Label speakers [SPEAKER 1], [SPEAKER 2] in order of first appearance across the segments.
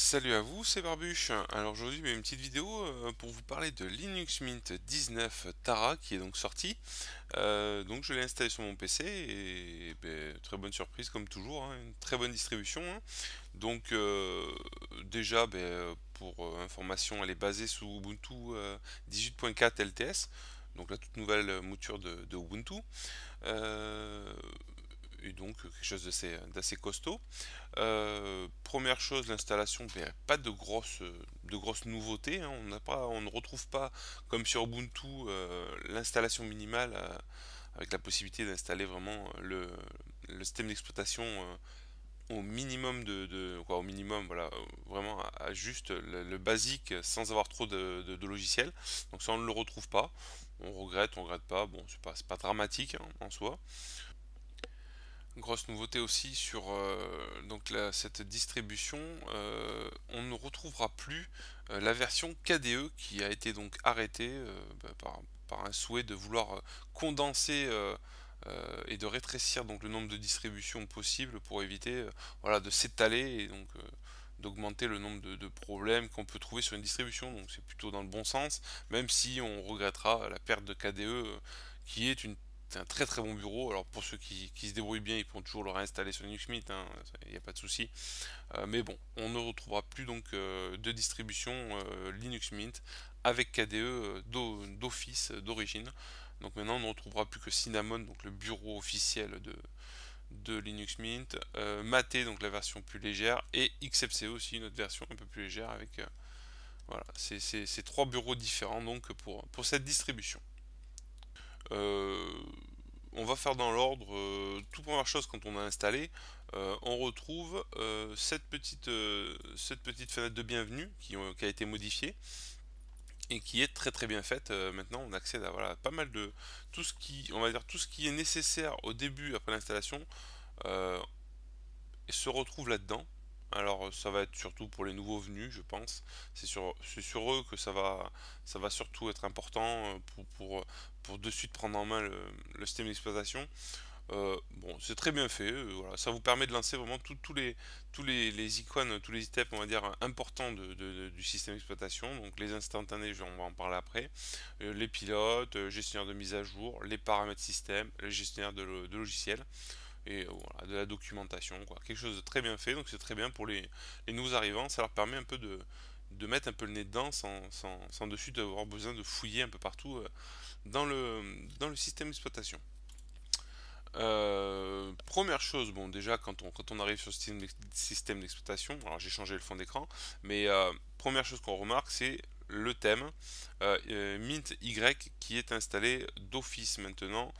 [SPEAKER 1] Salut à vous, c'est Barbuche. Alors aujourd'hui, une petite vidéo pour vous parler de Linux Mint 19 Tara qui est donc sorti. Donc je l'ai installé sur mon PC et très bonne surprise comme toujours, hein, une très bonne distribution, hein. Donc déjà, pour information, elle est basée sous Ubuntu 18.4 LTS, donc la toute nouvelle mouture de Ubuntu. Euh, et donc quelque chose d'assez costaud. Première chose, l'installation, pas de grosses nouveautés, hein. On ne retrouve pas, comme sur Ubuntu, l'installation minimale avec la possibilité d'installer vraiment le système d'exploitation au minimum quoi, au minimum, voilà, vraiment à juste le basique sans avoir trop de logiciels. Donc ça, on ne le retrouve pas. On regrette pas. Bon, c'est pas dramatique, hein, en soi. Grosse nouveauté aussi sur cette distribution, on ne retrouvera plus la version KDE qui a été donc arrêtée par un souhait de vouloir condenser et de rétrécir donc le nombre de distributions possibles pour éviter voilà, de s'étaler et donc d'augmenter le nombre de problèmes qu'on peut trouver sur une distribution. Donc c'est plutôt dans le bon sens, même si on regrettera la perte de KDE qui est une c'est un très très bon bureau. Alors pour ceux qui se débrouillent bien, ils pourront toujours le réinstaller sur Linux Mint, hein, il n'y a pas de souci. Mais bon, on ne retrouvera plus donc de distribution Linux Mint avec KDE d'office d'origine. Donc maintenant on ne retrouvera plus que Cinnamon, donc le bureau officiel de Linux Mint, Mate, donc la version plus légère, et XFCE aussi, une autre version un peu plus légère avec voilà, c'est trois bureaux différents donc pour cette distribution. Euh, on va faire dans l'ordre. Toute première chose, quand on a installé, on retrouve cette petite fenêtre de bienvenue qui a été modifiée et qui est très très bien faite. Maintenant, on accède à voilà, pas mal de tout ce qui, on va dire, tout ce qui est nécessaire au début après l'installation euh, se retrouve là-dedans. Alors ça va être surtout pour les nouveaux venus, je pense. C'est sur eux que ça va surtout être important pour de suite prendre en main le système d'exploitation. Bon, c'est très bien fait. Voilà, ça vous permet de lancer vraiment les icônes, tous les items, on va dire, importants du système d'exploitation. Donc les instantanés, on va en parler après. Les pilotes, gestionnaire de mise à jour, les paramètres système, le gestionnaire de logiciels et voilà, de la documentation, quoi. Quelque chose de très bien fait, donc c'est très bien pour les nouveaux arrivants, ça leur permet un peu de mettre un peu le nez dedans sans de suite avoir besoin de fouiller un peu partout dans le système d'exploitation. Première chose, bon déjà quand on arrive sur ce système d'exploitation, alors j'ai changé le fond d'écran, mais première chose qu'on remarque c'est le thème Mint Y qui est installé d'office maintenant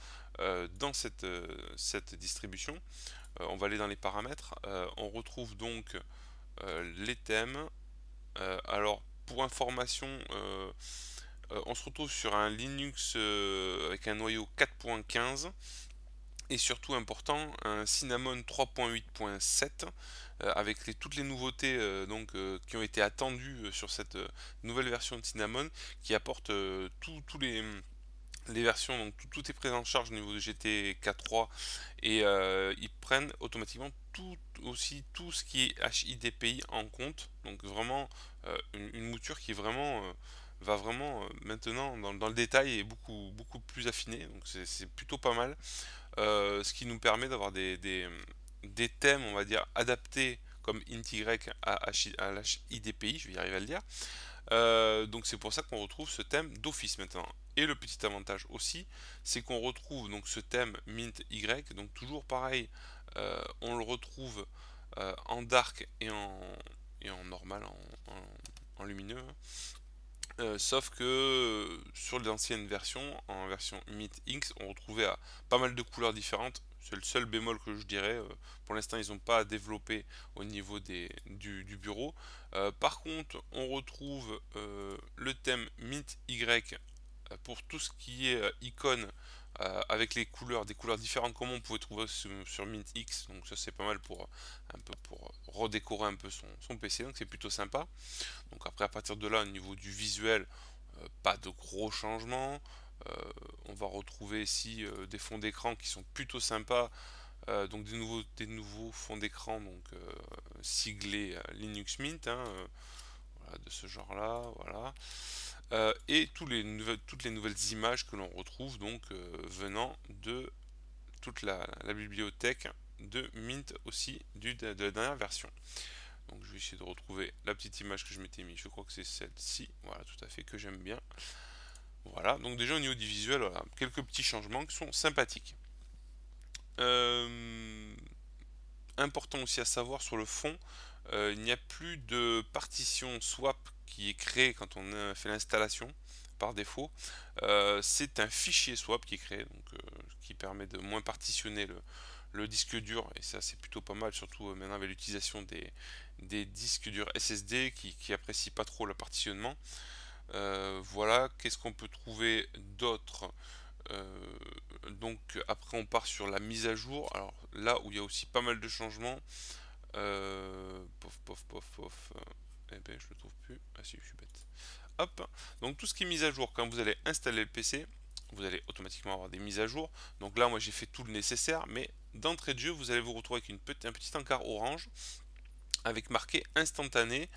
[SPEAKER 1] dans cette distribution. On va aller dans les paramètres, on retrouve donc les thèmes. Alors pour information, on se retrouve sur un Linux avec un noyau 4.15 et surtout important, un Cinnamon 3.8.7 avec toutes les nouveautés qui ont été attendues sur cette nouvelle version de Cinnamon qui apporte tous les versions, donc tout est pris en charge au niveau de GT 4.3 et ils prennent automatiquement tout ce qui est HIDPI en compte. Donc vraiment une mouture qui est vraiment va vraiment maintenant dans le détail et beaucoup plus affinée. Donc c'est plutôt pas mal. Ce qui nous permet d'avoir des thèmes, on va dire, adaptés comme int y à l'HIDPI, je vais y arriver à le dire. Donc c'est pour ça qu'on retrouve ce thème d'office maintenant. Et le petit avantage aussi, c'est qu'on retrouve donc ce thème mint y, donc toujours pareil, on le retrouve en dark et en normal, en lumineux, hein. Sauf que sur l'ancienne version, en version Mint X, on retrouvait pas mal de couleurs différentes. C'est le seul bémol que je dirais. Pour l'instant, ils n'ont pas développé au niveau du bureau. Par contre, on retrouve le thème Mint Y pour tout ce qui est icône avec des couleurs différentes comme on pouvait trouver sur Mint X. Donc ça c'est pas mal pour un peu pour redécorer un peu son PC. Donc c'est plutôt sympa. Donc après à partir de là au niveau du visuel, pas de gros changements. On va retrouver ici des fonds d'écran qui sont plutôt sympas donc des nouveaux fonds d'écran donc siglés Linux Mint, hein, voilà, de ce genre-là, voilà. Et toutes les nouvelles images que l'on retrouve donc venant de toute la bibliothèque de Mint aussi de la dernière version. Donc je vais essayer de retrouver la petite image que je m'étais mis, je crois que c'est celle-ci, voilà tout à fait, que j'aime bien. Voilà, donc déjà au niveau du visuel, voilà, quelques petits changements qui sont sympathiques. Euh, Important aussi à savoir sur le fond, il n'y a plus de partition swap qui est créée quand on fait l'installation par défaut. C'est un fichier swap qui est créé, donc qui permet de moins partitionner le disque dur, et ça c'est plutôt pas mal, surtout maintenant avec l'utilisation des disques durs SSD qui apprécient pas trop le partitionnement. Voilà, qu'est-ce qu'on peut trouver d'autre? Euh, donc après on part sur la mise à jour. Alors là où il y a aussi pas mal de changements. Pof pof pof pof. Eh ben je le trouve plus. Ah si, je suis bête. Hop. Donc tout ce qui est mise à jour, quand vous allez installer le PC, vous allez automatiquement avoir des mises à jour. Donc là moi j'ai fait tout le nécessaire, mais d'entrée de jeu vous allez vous retrouver avec un petit encart orange avec marqué instantané.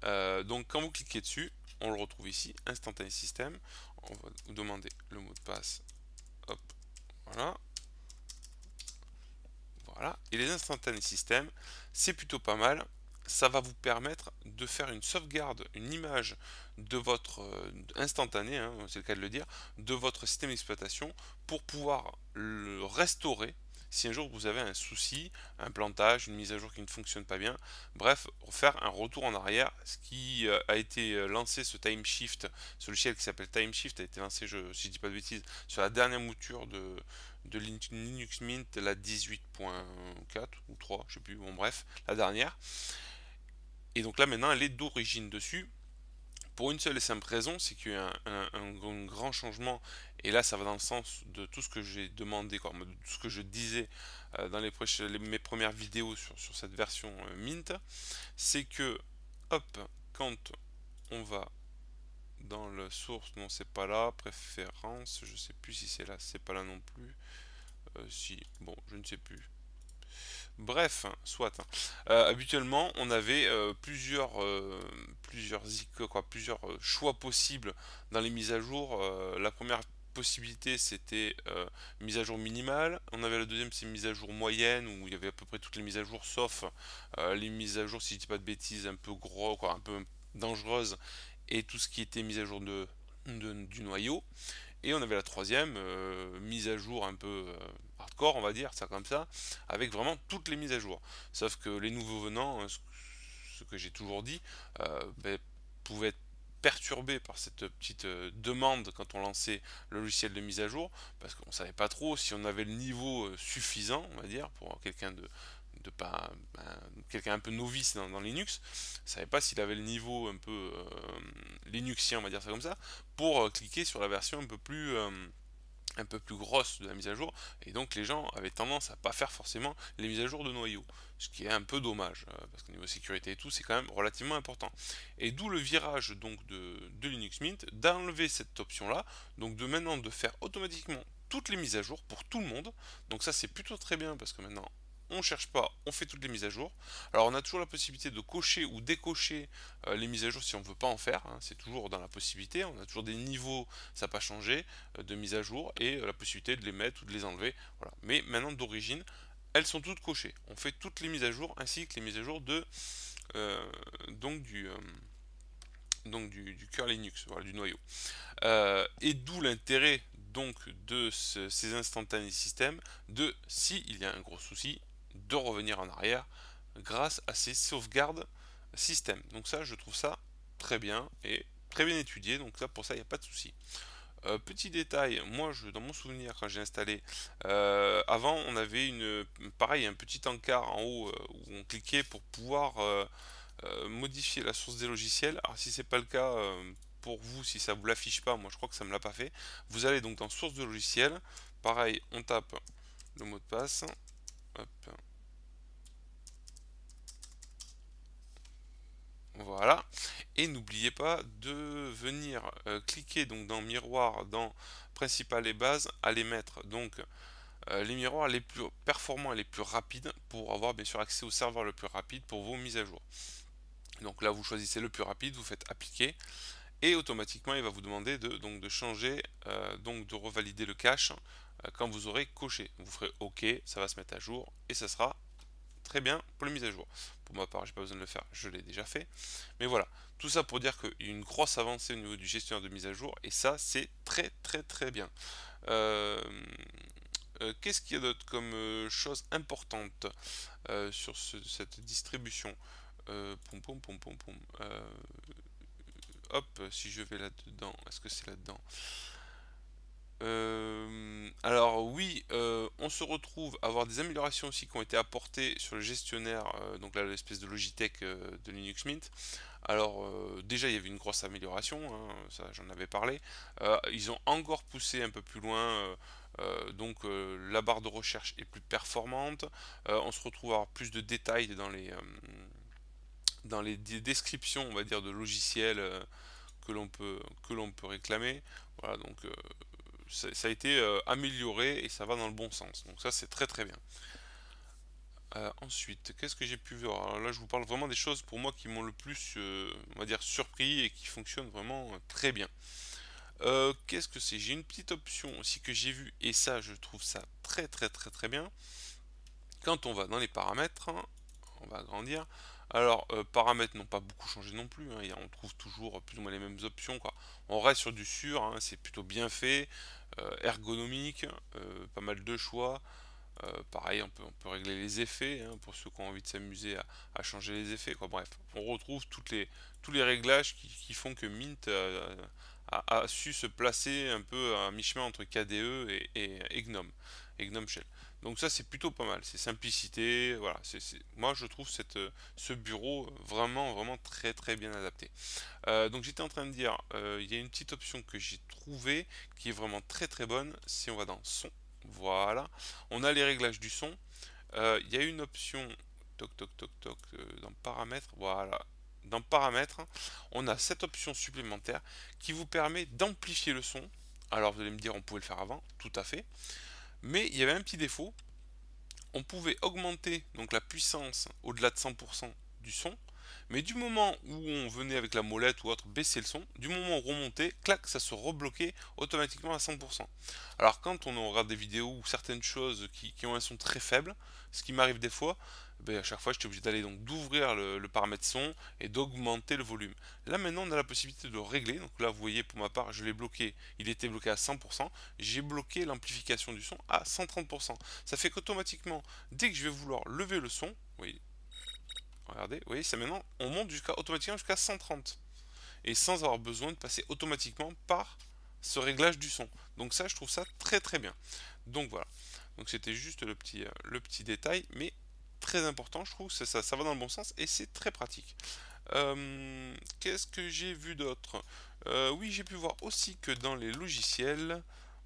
[SPEAKER 1] Donc quand vous cliquez dessus, on le retrouve ici, instantané système. On va vous demander le mot de passe. Hop, voilà. Voilà. Et les instantanés système, c'est plutôt pas mal. Ça va vous permettre de faire une sauvegarde, une image de votre instantané, hein, c'est le cas de le dire, de votre système d'exploitation pour pouvoir le restaurer si un jour vous avez un souci, un plantage, une mise à jour qui ne fonctionne pas bien. Bref, faire un retour en arrière. Ce qui a été lancé, ce TimeShift, ce logiciel qui s'appelle TimeShift a été lancé, si je dis pas de bêtises, sur la dernière mouture de Linux Mint, la 18.4 ou 3, je sais plus, bon bref, la dernière. Et donc là maintenant elle est d'origine dessus, pour une seule et simple raison, c'est qu'il y a eu un grand changement, et là ça va dans le sens de tout ce que j'ai demandé, quoi, de tout ce que je disais dans mes premières vidéos sur cette version Mint, c'est que, hop, quand on va dans le source, non c'est pas là, préférence, je sais plus si c'est là, c'est pas là non plus, si, bon, je ne sais plus. Bref, soit. Habituellement, on avait plusieurs choix possibles dans les mises à jour. La première possibilité, c'était mise à jour minimale. On avait la deuxième, c'est mise à jour moyenne, où il y avait à peu près toutes les mises à jour, sauf les mises à jour, si je dis pas de bêtises, un peu gros, quoi, un peu dangereuses, et tout ce qui était mise à jour du noyau. Et on avait la troisième, mise à jour un peu hardcore, on va dire, ça comme ça, avec vraiment toutes les mises à jour. Sauf que les nouveaux venants, ce que j'ai toujours dit, pouvaient être perturbés par cette petite demande quand on lançait le logiciel de mise à jour, parce qu'on ne savait pas trop si on avait le niveau suffisant, on va dire, pour quelqu'un de pas quelqu'un un peu novice dans Linux, ne savait pas s'il avait le niveau un peu linuxien, on va dire ça comme ça, pour cliquer sur la version un peu plus grosse de la mise à jour, et donc les gens avaient tendance à pas faire forcément les mises à jour de noyau, ce qui est un peu dommage, parce qu'au niveau sécurité et tout, c'est quand même relativement important. Et d'où le virage donc de Linux Mint, d'enlever cette option là, donc de maintenant de faire automatiquement toutes les mises à jour pour tout le monde. Donc ça c'est plutôt très bien, parce que maintenant on cherche pas, on fait toutes les mises à jour. Alors on a toujours la possibilité de cocher ou décocher les mises à jour si on ne veut pas en faire, hein, c'est toujours dans la possibilité, on a toujours des niveaux, ça n'a pas changé, de mise à jour, et la possibilité de les mettre ou de les enlever. Voilà. Mais maintenant d'origine, elles sont toutes cochées. On fait toutes les mises à jour ainsi que les mises à jour euh, donc du, euh, du cœur Linux, voilà, du noyau. Et d'où l'intérêt donc de ces instantanés systèmes, de s'il y a un gros souci, de revenir en arrière grâce à ces sauvegardes système. Donc ça, je trouve ça très bien et très bien étudié. Donc ça, pour ça, il n'y a pas de souci. Petit détail, moi, dans mon souvenir, quand j'ai installé, avant, on avait pareil, un petit encart en haut où on cliquait pour pouvoir modifier la source des logiciels. Alors si c'est pas le cas pour vous, si ça vous l'affiche pas, moi je crois que ça me l'a pas fait. Vous allez donc dans source de logiciel, pareil, on tape le mot de passe. Hop. Voilà. Et n'oubliez pas de venir cliquer donc dans miroir, dans principal et base, à les mettre donc les miroirs les plus performants et les plus rapides pour avoir bien sûr accès au serveur le plus rapide pour vos mises à jour. Donc là, vous choisissez le plus rapide, vous faites appliquer et automatiquement il va vous demander de changer, donc de revalider le cache quand vous aurez coché. Vous ferez OK, ça va se mettre à jour et ça sera très bien pour les mises à jour. Pour ma part, j'ai pas besoin de le faire, je l'ai déjà fait. Mais voilà, tout ça pour dire qu'il y a une grosse avancée au niveau du gestionnaire de mise à jour et ça c'est très très très bien. Euh, Qu'est-ce qu'il y a d'autre comme chose importante sur cette distribution? Poum, poum, poum, poum, poum. Hop, si je vais là-dedans, est-ce que c'est là-dedans? Alors oui, on se retrouve à avoir des améliorations aussi qui ont été apportées sur le gestionnaire, donc là l'espèce de Logitech de Linux Mint. Alors déjà il y avait une grosse amélioration, hein, ça j'en avais parlé. Ils ont encore poussé un peu plus loin, donc la barre de recherche est plus performante. On se retrouve à avoir plus de détails dans les descriptions, on va dire, de logiciels que l'on peut réclamer. Voilà, donc ça a été amélioré et ça va dans le bon sens. Donc ça c'est très très bien. Ensuite, qu'est-ce que j'ai pu voir? Alors là, je vous parle vraiment des choses pour moi qui m'ont le plus, on va dire, surpris et qui fonctionnent vraiment très bien. Qu'est-ce que c'est? J'ai une petite option aussi que j'ai vue et ça, je trouve ça très très très très bien. Quand on va dans les paramètres, hein, on va agrandir. Alors, paramètres n'ont pas beaucoup changé non plus, hein, on trouve toujours plus ou moins les mêmes options, quoi. On reste sur du sûr, hein, c'est plutôt bien fait, ergonomique, pas mal de choix. Pareil, on peut régler les effets, hein, pour ceux qui ont envie de s'amuser à changer les effets, quoi. Bref, on retrouve tous les réglages qui font que Mint a su se placer un peu à mi-chemin entre KDE et GNOME, et GNOME Shell. Donc ça c'est plutôt pas mal, c'est simplicité, voilà, moi je trouve ce bureau vraiment vraiment très très bien adapté. Donc j'étais en train de dire, il y a une petite option que j'ai trouvée qui est vraiment très très bonne, si on va dans son, voilà, on a les réglages du son. Il y a une option, toc toc toc toc, dans paramètres, voilà. Dans paramètres, on a cette option supplémentaire qui vous permet d'amplifier le son. Alors vous allez me dire, on pouvait le faire avant, tout à fait. Mais il y avait un petit défaut, on pouvait augmenter donc la puissance au-delà de 100% du son, mais du moment où on venait avec la molette ou autre baisser le son, du moment où on remontait, clac, ça se rebloquait automatiquement à 100%. Alors quand on regarde des vidéos ou certaines choses qui ont un son très faible, ce qui m'arrive des fois, ben à chaque fois j'étais obligé d'aller donc d'ouvrir le paramètre son et d'augmenter le volume. Là maintenant on a la possibilité de le régler, donc là vous voyez pour ma part je l'ai bloqué, il était bloqué à 100%, j'ai bloqué l'amplification du son à 130%. Ça fait qu'automatiquement, dès que je vais vouloir lever le son, oui, regardez, oui, ça maintenant, on monte automatiquement jusqu'à 130. Et sans avoir besoin de passer automatiquement par ce réglage du son. Donc ça, je trouve ça très très bien. Donc voilà. Donc c'était juste le petit détail, mais très important, je trouve, ça va dans le bon sens et c'est très pratique. Qu'est-ce que j'ai vu d'autre? Oui, j'ai pu voir aussi que dans les logiciels,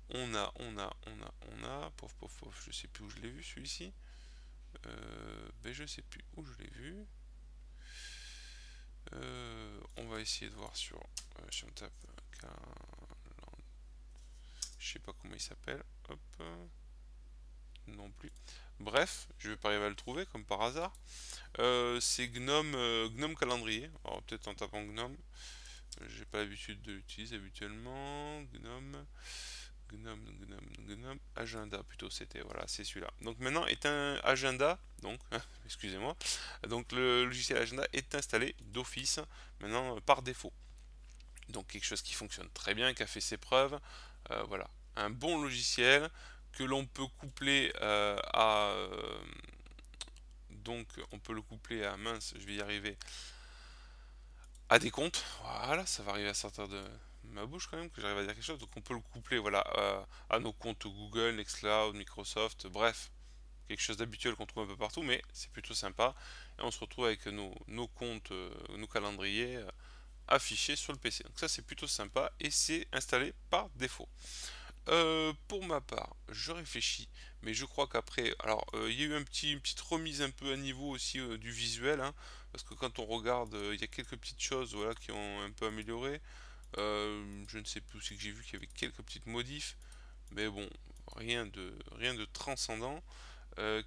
[SPEAKER 1] pof, pof, pof, je sais plus où je l'ai vu celui-ci. Ben je sais plus où je l'ai vu. On va essayer de voir si on tape je sais pas comment il s'appelle. Hop, non plus. Bref, je vais pas arriver à le trouver comme par hasard. C'est Gnome, Gnome Calendrier. Alors peut-être en tapant Gnome. J'ai pas l'habitude de l'utiliser habituellement. Gnome, agenda plutôt c'était, voilà, c'est celui-là. Donc maintenant est un agenda, donc, excusez-moi, donc le logiciel agenda est installé d'office, maintenant par défaut. Donc quelque chose qui fonctionne très bien, qui a fait ses preuves, voilà. Un bon logiciel que l'on peut coupler donc on peut le coupler à, mince, je vais y arriver, à des comptes. Voilà, ça va arriver à sortir de ma bouche quand même que j'arrive à dire quelque chose. Donc on peut le coupler, voilà, à nos comptes Google, Nextcloud, Microsoft, bref, quelque chose d'habituel qu'on trouve un peu partout, mais c'est plutôt sympa. Et on se retrouve avec nos comptes, nos calendriers affichés sur le PC. Donc ça c'est plutôt sympa et c'est installé par défaut. Pour ma part, je réfléchis, mais je crois qu'après, alors il y a eu une petite remise un peu à niveau aussi du visuel, hein, parce que quand on regarde, il y a quelques petites choses, voilà, qui ont un peu amélioré. Je ne sais plus aussi que j'ai vu qu'il y avait quelques petites modifs, mais bon, rien de transcendant.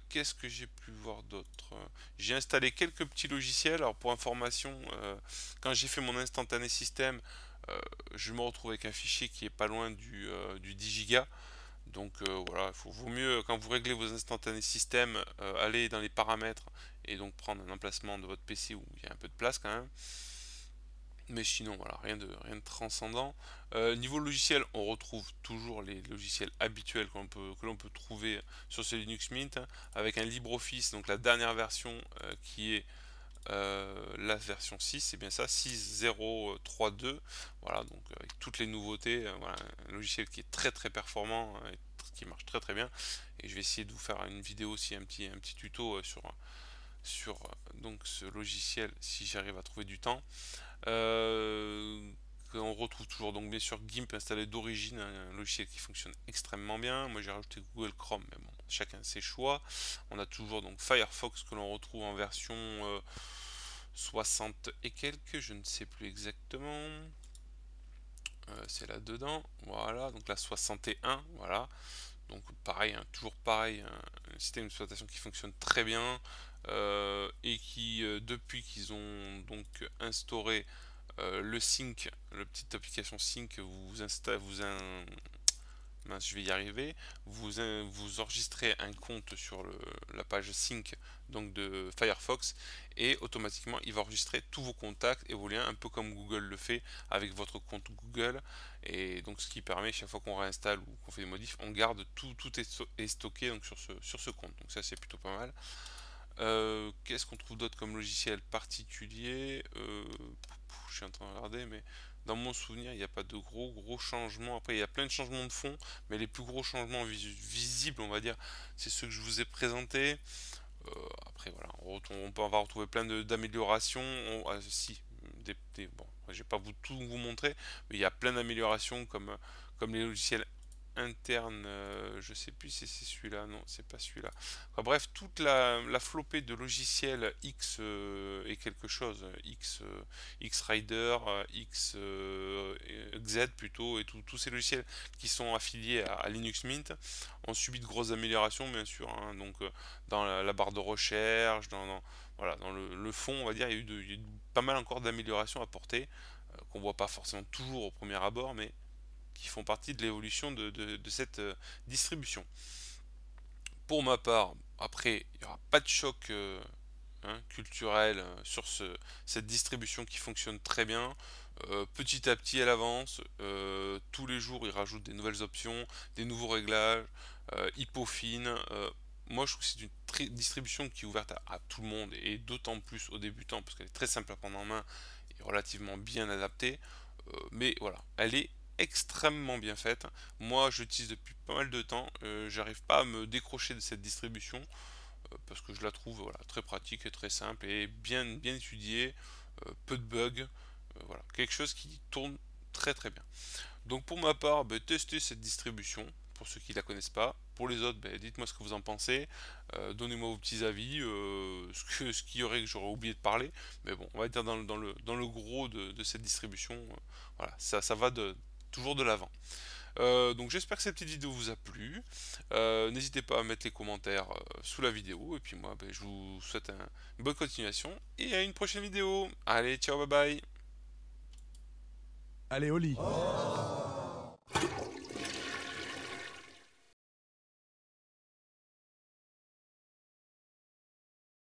[SPEAKER 1] Qu'est-ce que j'ai pu voir d'autre? J'ai installé quelques petits logiciels. Alors pour information, quand j'ai fait mon instantané système, euh, je me retrouve avec un fichier qui est pas loin du 10 gigas. Donc voilà, vaut mieux quand vous réglez vos instantanés système, aller dans les paramètres et donc prendre un emplacement de votre PC où il y a un peu de place quand même. Mais sinon, voilà, rien de transcendant. Niveau logiciel, on retrouve toujours les logiciels habituels que l'on peut trouver sur ce Linux Mint, hein, avec un LibreOffice, donc la dernière version qui est la version 6, c'est bien ça, 6.0.3.2. Voilà, donc avec toutes les nouveautés, voilà, un logiciel qui est très performant, et qui marche très bien. Et je vais essayer de vous faire une vidéo aussi, un petit tuto sur donc ce logiciel si j'arrive à trouver du temps. On retrouve toujours donc bien sûr GIMP installé d'origine, un logiciel qui fonctionne extrêmement bien. Moi j'ai rajouté Google Chrome, mais bon, chacun ses choix. On a toujours donc Firefox que l'on retrouve en version 60 et quelques, je ne sais plus exactement. C'est là-dedans, voilà, donc la 61, voilà. Donc pareil, hein, toujours pareil, un système d'exploitation qui fonctionne très bien et qui, depuis qu'ils ont donc instauré le sync, la petite application sync, vous installez, mince, je vais y arriver, vous enregistrez un compte sur la page sync donc de Firefox et automatiquement il va enregistrer tous vos contacts et vos liens, un peu comme Google le fait avec votre compte Google. Et donc ce qui permet, chaque fois qu'on réinstalle ou qu'on fait des modifs, on garde tout est stocké donc sur ce compte. Donc ça c'est plutôt pas mal. Qu'est-ce qu'on trouve d'autre comme logiciel particulier? Je suis en train de regarder, mais dans mon souvenir, il n'y a pas de gros changements. Après, il y a plein de changements de fond, mais les plus gros changements visibles, on va dire, c'est ceux que je vous ai présentés. Euh, Après, voilà, on va retrouver plein d'améliorations. Si, bon, je vais pas tout vous montrer, mais il y a plein d'améliorations comme les logiciels interne, je sais plus si c'est celui-là, non, c'est pas celui-là. Enfin, bref, toute la flopée de logiciels X et quelque chose, X Rider, X Z plutôt, et tous ces logiciels qui sont affiliés à Linux Mint ont subi de grosses améliorations, bien sûr, hein. Donc, dans la barre de recherche, voilà, dans le fond, on va dire, il y a eu pas mal encore d'améliorations apportées, qu'on voit pas forcément toujours au premier abord, mais qui font partie de l'évolution de cette distribution. Pour ma part, après, il n'y aura pas de choc culturel sur cette distribution qui fonctionne très bien. Petit à petit, elle avance. Tous les jours, ils rajoutent des nouvelles options, des nouveaux réglages, il peaufine. Moi, je trouve que c'est une distribution qui est ouverte à tout le monde et d'autant plus aux débutants parce qu'elle est très simple à prendre en main et relativement bien adaptée. Mais voilà, elle est extrêmement bien faite. Moi, je l'utilise depuis pas mal de temps. J'arrive pas à me décrocher de cette distribution parce que je la trouve voilà, très pratique et très simple et bien étudiée, peu de bugs. Voilà, quelque chose qui tourne très bien. Donc pour ma part, testez cette distribution pour ceux qui ne la connaissent pas. Pour les autres, dites-moi ce que vous en pensez. Donnez-moi vos petits avis, ce qu'il y aurait que j'aurais oublié de parler. Mais bon, on va dire dans le gros de cette distribution. Voilà, ça va toujours de l'avant. Donc j'espère que cette petite vidéo vous a plu. N'hésitez pas à mettre les commentaires sous la vidéo. Et puis moi, je vous souhaite une bonne continuation et à une prochaine vidéo. Allez, ciao, bye bye.
[SPEAKER 2] Allez, au lit.